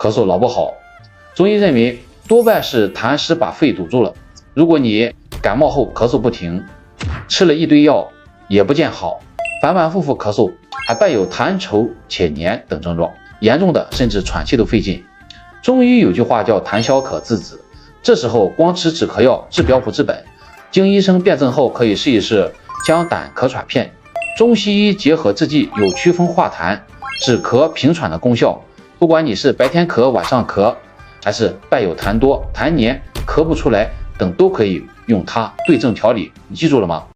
咳嗽老不好。中医认为多半是痰湿把肺堵住了。如果你感冒后咳嗽不停，吃了一堆药也不见好，反反复复咳嗽，还伴有痰稠且黏等症状，严重的甚至喘气都费劲。中医有句话叫痰消可治子，这时候光吃止咳药治标不治本，经医生辩证后可以试一试姜胆咳喘片。中西医结合制剂，有祛风化痰、止咳平喘的功效。不管你是白天咳晚上咳，还是伴有痰多、痰黏、咳不出来等，都可以用它对症调理。你记住了吗？